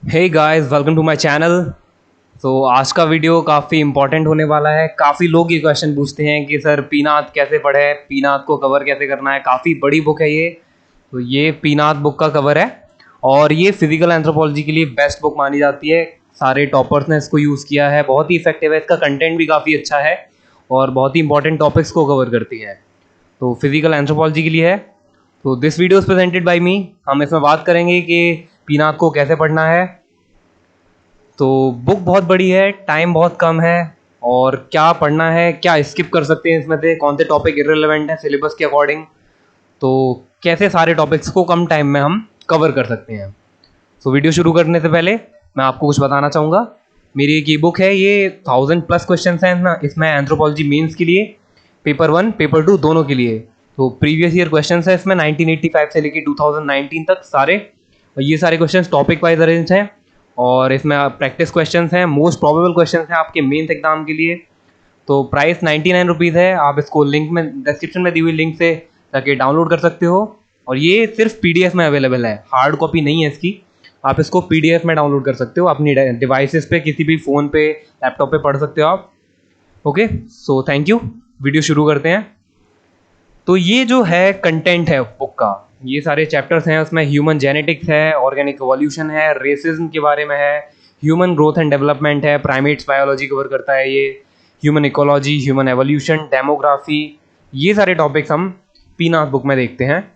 Hey guys, welcome to my channel. तो आज का वीडियो काफ़ी इंपॉर्टेंट होने वाला है। काफ़ी लोग ये क्वेश्चन पूछते हैं कि सर पीनात कैसे पढ़े, पीनात को कवर कैसे करना है। काफ़ी बड़ी बुक है ये। तो ये पीनात बुक का कवर है और ये फिजिकल एंथ्रोपोलॉजी के लिए बेस्ट बुक मानी जाती है। सारे टॉपर्स ने इसको यूज़ किया है, बहुत ही इफेक्टिव है। इसका कंटेंट भी काफ़ी अच्छा है और बहुत ही इंपॉर्टेंट टॉपिक्स को कवर करती है। तो फिजिकल एंथ्रोपोलॉजी के लिए है। तो this video is presented by me. हम इसमें बात करेंगे कि पीनात को कैसे पढ़ना है। तो बुक बहुत बड़ी है, टाइम बहुत कम है और क्या पढ़ना है, क्या स्किप कर सकते हैं इसमें से, कौन से टॉपिक इररिलेवेंट है सिलेबस के अकॉर्डिंग, तो कैसे सारे टॉपिक्स को कम टाइम में हम कवर कर सकते हैं। तो वीडियो शुरू करने से पहले मैं आपको कुछ बताना चाहूँगा। मेरी एक ई बुक है, ये 1000+ क्वेश्चन हैं ना इसमें एंथ्रोपोलॉजी मेंस के लिए, पेपर 1 पेपर 2 दोनों के लिए। तो प्रीवियस ईयर क्वेश्चन है इसमें 1985 से लेकर 2019 तक सारे। और ये सारे क्वेश्चन टॉपिक वाइज अरेंज हैं और इसमें प्रैक्टिस क्वेश्चंस हैं, मोस्ट प्रोबेबल क्वेश्चंस हैं आपके मेंस एग्जाम के लिए। तो प्राइस 99 रुपीज़ है। आप इसको लिंक में, डिस्क्रिप्शन में दी हुई लिंक से जाके डाउनलोड कर सकते हो। और ये सिर्फ पीडीएफ में अवेलेबल है, हार्ड कॉपी नहीं है इसकी। आप इसको पीडीएफ में डाउनलोड कर सकते हो, अपनी डिवाइसेस पे, किसी भी फ़ोन पे, लैपटॉप पे पढ़ सकते हो आप। Okay, so thank you. Video शुरू करते हैं। तो ये जो है कंटेंट है बुक का, ये सारे चैप्टर्स हैं। उसमें ह्यूमन जेनेटिक्स है, ऑर्गेनिक एवोल्यूशन है, रेसिज्म के बारे में है, ह्यूमन ग्रोथ एंड डेवलपमेंट है, प्राइमेट्स बायोलॉजी कवर करता है ये, human ecology, human evolution, demography, ये सारे टॉपिक्स हम पीनात बुक में देखते हैं।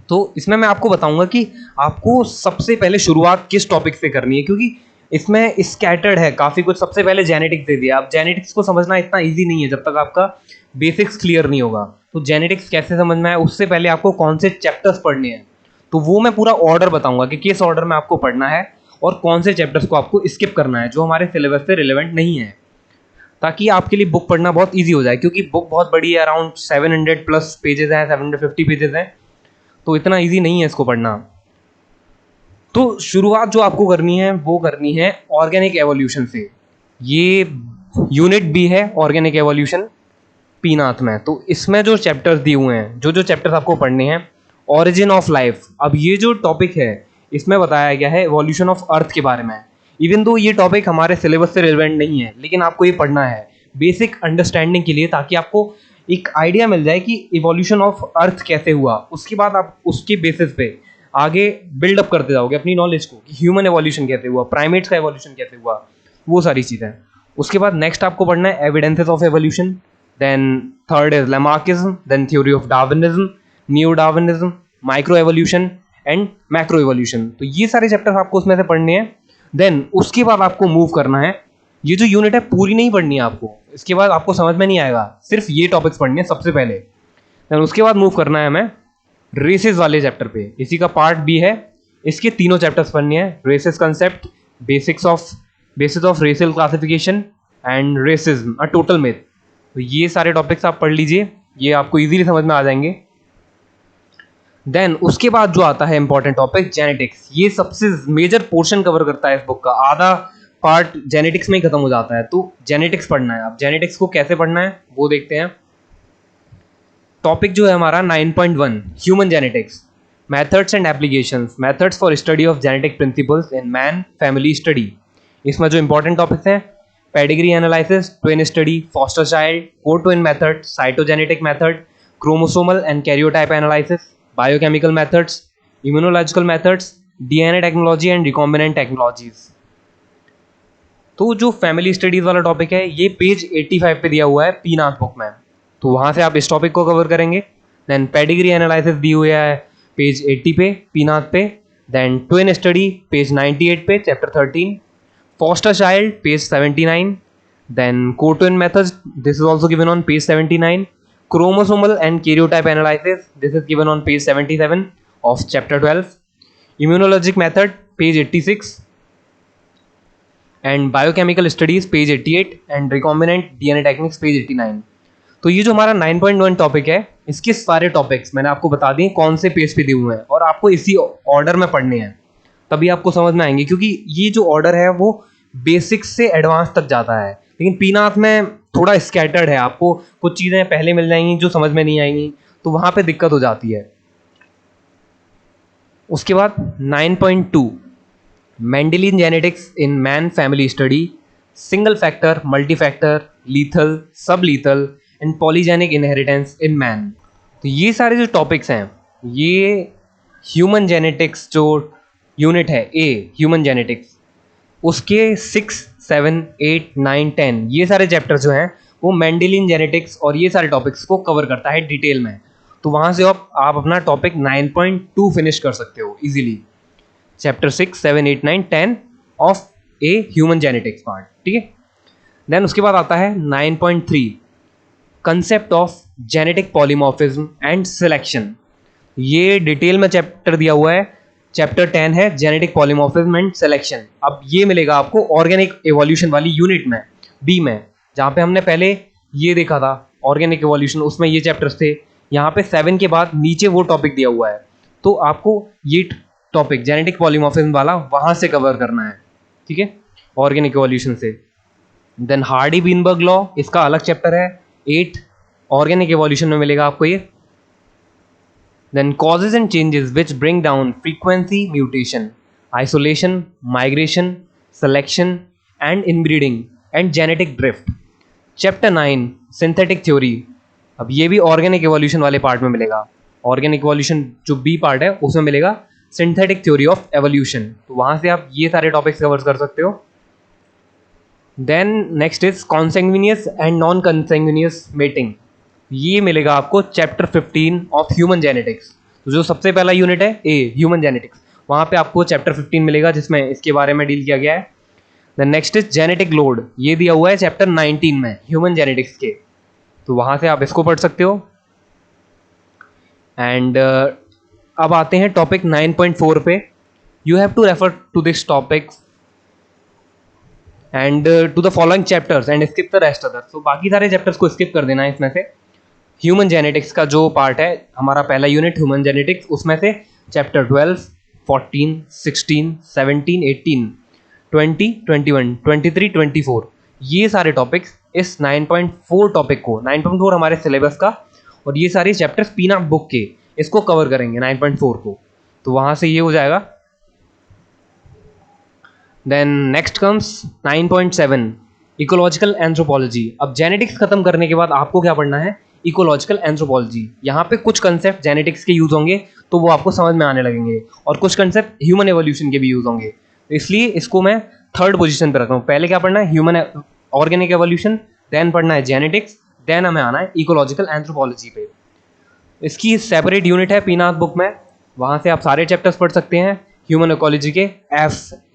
तो इसमें मैं आपको बताऊंगा कि आपको सबसे पहले शुरुआत किस टॉपिक से करनी है, क्योंकि इसमें स्कैटर्ड है काफ़ी कुछ। सबसे पहले जेनेटिक्स दे दिया। अब जेनेटिक्स को समझना इतना इजी नहीं है जब तक आपका बेसिक्स क्लियर नहीं होगा। तो जेनेटिक्स कैसे समझना है, उससे पहले आपको कौन से चैप्टर्स पढ़ने हैं, तो वो मैं पूरा ऑर्डर बताऊंगा कि किस ऑर्डर में आपको पढ़ना है और कौन से चैप्टर्स को आपको स्किप करना है जो हमारे सिलेबस से रिलेवेंट नहीं है, ताकि आपके लिए बुक पढ़ना बहुत ईजी हो जाए। क्योंकि बुक बहुत बड़ी है, अराउंड 700+ पेजेस हैं, 750 पेजेस हैं। तो इतना ईजी नहीं है इसको पढ़ना। तो शुरुआत जो आपको करनी है वो करनी है ऑर्गेनिक एवोल्यूशन से। ये यूनिट भी है ऑर्गेनिक एवोल्यूशन पीनाथ में। तो इसमें जो चैप्टर्स दिए हुए हैं, जो जो चैप्टर्स आपको पढ़ने हैं, ऑरिजिन ऑफ लाइफ। अब ये जो टॉपिक है इसमें बताया गया है एवोल्यूशन ऑफ अर्थ के बारे में। इवन दो ये टॉपिक हमारे सिलेबस से रिलेवेंट नहीं है, लेकिन आपको ये पढ़ना है बेसिक अंडरस्टैंडिंग के लिए, ताकि आपको एक आइडिया मिल जाए कि इवोल्यूशन ऑफ अर्थ कैसे हुआ। उसके बाद आप उसके बेसिस पे आगे बिल्डअप करते जाओगे अपनी नॉलेज को कि ह्यूमन एवोल्यूशन कैसे हुआ, प्राइमेट्स का एवोल्यूशन कैसे हुआ, वो सारी चीज़ें। उसके बाद नेक्स्ट आपको पढ़ना है evidences of evolution. Then third is Lamarckism, then theory of Darwinism, new Darwinism, micro evolution and macro evolution. तो ये सारे चैप्टर आपको उसमें से पढ़ने हैं। देन उसके बाद आपको मूव करना है। ये जो यूनिट है पूरी नहीं पढ़नी है आपको, इसके बाद आपको समझ में नहीं आएगा, सिर्फ ये टॉपिक्स पढ़ने हैं सबसे पहले। देन उसके बाद मूव करना है हमें रेसेस वाले चैप्टर पे। इसी का पार्ट बी है, इसके तीनों चैप्टर्स पढ़ने हैं। Races concept, basis of racial classification and racism, a total myth. तो ये सारे टॉपिक्स आप पढ़ लीजिए, ये आपको इजीली समझ में आ जाएंगे। देन उसके बाद जो आता है इंपॉर्टेंट टॉपिक जेनेटिक्स। ये सबसे मेजर पोर्शन कवर करता है इस बुक का, आधा पार्ट जेनेटिक्स में ही खत्म हो जाता है। तो जेनेटिक्स पढ़ना है। अब जेनेटिक्स को कैसे पढ़ना है वो देखते हैं। टॉपिक जो है हमारा 9.1 human genetics, methods and applications, methods for study of genetic principles in man family study. इसमें जो इंपॉर्टेंट टॉपिक्स हैं, pedigree analysis, twin study, foster child, co twin method, cytogenetic method, chromosomal and karyotype analysis, biochemical methods, immunological methods, DNA technology and recombinant technologies. तो जो family studies वाला topic है ये page 85 पे दिया हुआ है पीनाथ बुक में। तो वहाँ से आप इस टॉपिक को कवर करेंगे। देन पेडिग्री एनालिसिस दी हुई है पेज 80 पे पीनाथ पे। देन ट्विन स्टडी पेज 98 पे chapter 13, foster child page 79, then co twin methods this is also given on page 79, chromosomal and karyotype analysis this is given on page 77 of chapter 12, immunologic method page 86 and biochemical studies page 88 and recombinant DNA techniques page 89। तो ये जो हमारा 9.1 topic है, इसके सारे topics मैंने आपको बता दिए कौन से पेज पे दिए हुए हैं और आपको इसी ऑर्डर में पढ़ने हैं, तभी आपको समझ में आएंगे। क्योंकि ये जो ऑर्डर है वो बेसिक्स से एडवांस तक जाता है, लेकिन पीनाथ में थोड़ा स्कैटर्ड है। आपको कुछ चीज़ें पहले मिल जाएंगी जो समझ में नहीं आएंगी, तो वहाँ पे दिक्कत हो जाती है। उसके बाद 9.2 Mendelian genetics in man family study, single factor, multi factor, lethal, sub lethal and polygenic inheritance in man. तो ये सारे जो टॉपिक्स हैं ये ह्यूमन जेनेटिक्स जो यूनिट है ए ह्यूमन जेनेटिक्स उसके 6, 7, 8, 9, 10 ये सारे चैप्टर्स जो हैं वो मेंडेलियन जेनेटिक्स और ये सारे टॉपिक्स को कवर करता है डिटेल में। तो वहाँ से आप अपना टॉपिक 9.2 फिनिश कर सकते हो easily, chapter 6, 7, 8, 9, 10 of a human genetics part, ठीक है। देन उसके बाद आता है 9.3 concept of genetic polymorphism and selection. ये डिटेल में चैप्टर दिया हुआ है, चैप्टर 10 है जेनेटिक पॉलीमॉर्फिज्म एंड सिलेक्शन। अब ये मिलेगा आपको ऑर्गेनिक एवोल्यूशन वाली यूनिट में बी में, जहाँ पे हमने पहले ये देखा था ऑर्गेनिक एवोल्यूशन, उसमें ये चैप्टर्स थे। यहाँ पे 7 के बाद नीचे वो टॉपिक दिया हुआ है, तो आपको ये टॉपिक जेनेटिक पॉलीमॉर्फिज्म वाला वहाँ से कवर करना है, ठीक है, ऑर्गेनिक एवोल्यूशन से। देन हार्डी बीनबर्ग लॉ, इसका अलग चैप्टर है 8 ऑर्गेनिक एवोल्यूशन में मिलेगा आपको ये। Then causes and changes which bring down frequency mutation, isolation, migration, selection and inbreeding and genetic drift. Chapter 9 synthetic theory, अब ये भी ऑर्गेनिक एवोल्यूशन वाले पार्ट में मिलेगा। ऑर्गेनिक एवोल्यूशन जो बी पार्ट है उसमें मिलेगा सिंथेटिक थ्योरी ऑफ एवोल्यूशन, तो वहाँ से आप ये सारे टॉपिक्स कवर कर सकते हो। Then next is consanguineous and non consanguineous mating, ये मिलेगा आपको चैप्टर 15 ऑफ ह्यूमन जेनेटिक्स। तो जो सबसे पहला यूनिट है ए ह्यूमन जेनेटिक्स, वहाँ पे आपको चैप्टर 15 मिलेगा जिसमें इसके बारे में डील किया गया है। The next is genetic load, ये दिया हुआ है चैप्टर 19 में ह्यूमन जेनेटिक्स के, तो वहाँ से आप इसको पढ़ सकते हो। एंड अब आते हैं टॉपिक 9.4 पे। You have to refer to this topic and to the following chapters and skip the rest other. तो बाकी सारे चैप्टर्स को स्किप कर देना है इसमें से। ह्यूमन जेनेटिक्स का जो पार्ट है हमारा पहला यूनिट ह्यूमन जेनेटिक्स, उसमें से चैप्टर 12, 14, 16, 17, 18, 20, 21, 23, 24 ये सारे टॉपिक्स इस 9.4 टॉपिक को, 9.4 हमारे सिलेबस का और ये सारे चैप्टर्स पीनाक बुक के इसको कवर करेंगे 9.4 को, तो वहाँ से ये हो जाएगा। Then next comes 9.7 ecological anthropology. अब जेनेटिक्स खत्म करने के बाद आपको क्या पढ़ना है, इकोलॉजिकल एंथ्रोपोलॉजी। यहाँ पे कुछ कंसेप्ट जेनेटिक्स के यूज होंगे तो वो आपको समझ में आने लगेंगे और कुछ कंसेप्ट ह्यूमन एवोल्यूशन के भी यूज होंगे, इसलिए इसको मैं थर्ड पोजीशन पे रख रहा हूँ। पहले क्या पढ़ना है, ह्यूमन ऑर्गेनिक एवोल्यूशन, देन पढ़ना है जेनेटिक्स, देन हमें आना है इकोलॉजिकल एंथ्रोपोलॉजी पे। इसकी सेपरेट यूनिट है पीनाक बुक में, वहाँ से आप सारे चैप्टर्स पढ़ सकते हैं। ह्यूमन इकोलॉजी के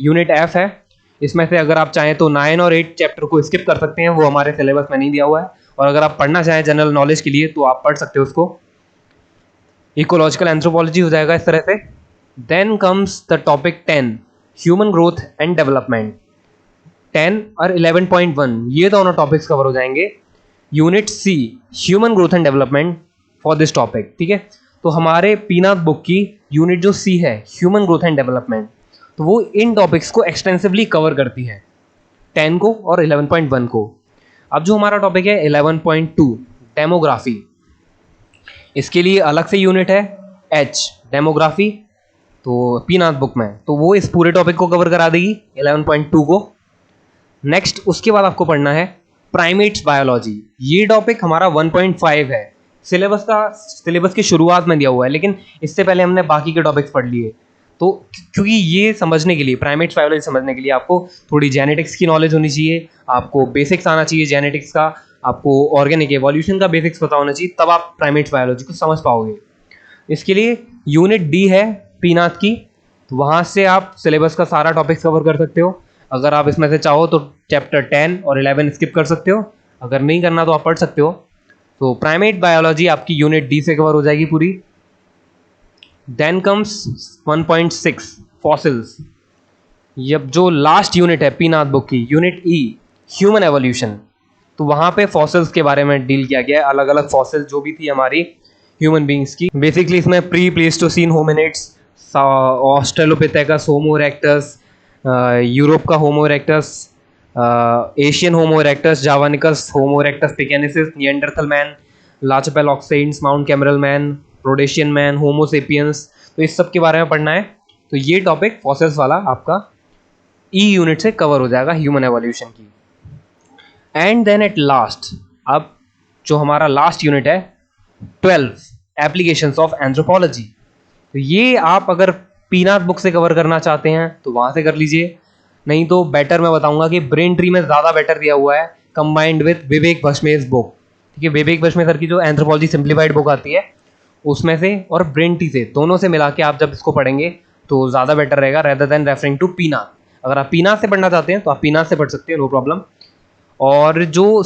यूनिट एफ है, इसमें से अगर आप चाहें तो 9 और 8 चैप्टर को स्किप कर सकते हैं, वो हमारे सिलेबस में नहीं दिया हुआ है, और अगर आप पढ़ना चाहें जनरल नॉलेज के लिए तो आप पढ़ सकते हो उसको। इकोलॉजिकल एंथ्रोपोलॉजी हो जाएगा इस तरह से। Then comes the topic 10 human growth and development. 10 और 11.1 ये दोनों टॉपिक्स कवर हो जाएंगे। Unit C human growth and development for this topic, ठीक है। तो हमारे पीनाक बुक की यूनिट जो सी है ह्यूमन ग्रोथ एंड डेवलपमेंट, तो वो इन टॉपिक्स को एक्सटेंसिवली कवर करती है, 10 को और 11.1 को। अब जो हमारा टॉपिक है 11.2 डेमोग्राफी, इसके लिए अलग से यूनिट है एच डेमोग्राफी, तो पीनाक बुक में, तो वो इस पूरे टॉपिक को कवर करा देगी 11.2 को। नेक्स्ट उसके बाद आपको पढ़ना है प्राइमेट्स बायोलॉजी। ये टॉपिक हमारा 1.5 है, सिलेबस की शुरुआत में दिया हुआ है, लेकिन इससे पहले हमने बाकी के टॉपिक्स पढ़ लिए। तो क्योंकि ये समझने के लिए, प्राइमेट्स बायोलॉजी समझने के लिए आपको थोड़ी जेनेटिक्स की नॉलेज होनी चाहिए, आपको बेसिक्स आना चाहिए जेनेटिक्स का, आपको ऑर्गेनिक एवोल्यूशन का बेसिक्स पता होना चाहिए, तब आप प्राइमेट्स बायोलॉजी को समझ पाओगे। इसके लिए यूनिट डी है पीनाक की, तो वहाँ से आप सिलेबस का सारा टॉपिक्स कवर कर सकते हो। अगर आप इसमें से चाहो तो चैप्टर 10 और 11 स्किप कर सकते हो, अगर नहीं करना तो आप पढ़ सकते हो। तो प्राइमेट बायोलॉजी आपकी यूनिट डी से कवर हो जाएगी पूरी। देन कम्स 1.6 फॉसिल्स, ये जो लास्ट यूनिट है पीनाक बुक की, यूनिट ई ह्यूमन एवोल्यूशन, तो वहाँ पे फॉसिल्स के बारे में डील किया गया है, अलग अलग फॉसिल जो भी थी हमारी ह्यूमन बींग्स की। बेसिकली इसमें pre Pleistocene hominids, Australopithecus, Homo erectus, Europe का Homo erectus, Asian Homo erectus, javanicus, Homo erectus pekinensis, Neanderthal man, लाचपेलॉक्सेंस, Mount Carmel man, Rhodesian man, Homo sapiens, तो इस सब के बारे में पढ़ना है। तो ये टॉपिक फॉसिल्स वाला आपका ई यूनिट से कवर हो जाएगा ह्यूमन एवोल्यूशन की। एंड देन एट लास्ट, अब जो हमारा लास्ट यूनिट है 12 एप्लीकेशंस ऑफ एंथ्रोपोलॉजी। तो ये आप अगर पीनाथ बुक से कवर करना चाहते हैं तो वहां से कर लीजिए, नहीं तो बेटर मैं बताऊंगा कि ब्रेन ट्री में ज़्यादा बेटर दिया हुआ है कंबाइंड विद विवेक भस्मेश बुक। ठीक है, विवेक भस्मेश सर की जो एंथ्रोपोलॉजी सिंप्लीफाइड बुक आती है उसमें से और ब्रेन ट्री से, दोनों से मिला के आप जब इसको पढ़ेंगे तो ज़्यादा बेटर रहेगा रेदर देन रेफरिंग टू पीनाथ। अगर आप पीनाथ से पढ़ना चाहते हैं तो आप पीनाथ से पढ़ सकते हैं, नो प्रॉब्लम। और जो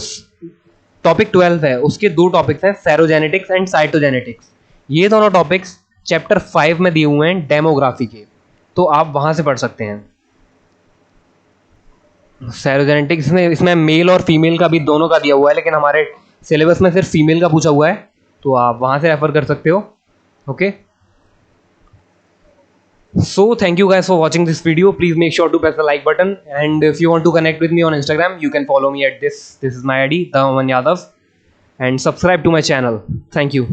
टॉपिक 12 है उसके दो टॉपिक्स हैं, सेरोजेनेटिक्स एंड साइटोजेनेटिक्स। ये दोनों टॉपिक्स चैप्टर 5 में दिए हुए हैं डेमोग्राफी के, तो आप वहां से पढ़ सकते हैं। सेरोजेनेटिक्स में इसमें मेल और फीमेल का भी दोनों का दिया हुआ है, लेकिन हमारे सिलेबस में सिर्फ फीमेल का पूछा हुआ है, तो आप वहां से रेफर कर सकते हो। Okay, so thank you guys for watching this video. Please make sure to press the like button, and if you want to connect with me on Instagram you can follow me at this is my ID, Daman Yadav, and subscribe to my channel. Thank you.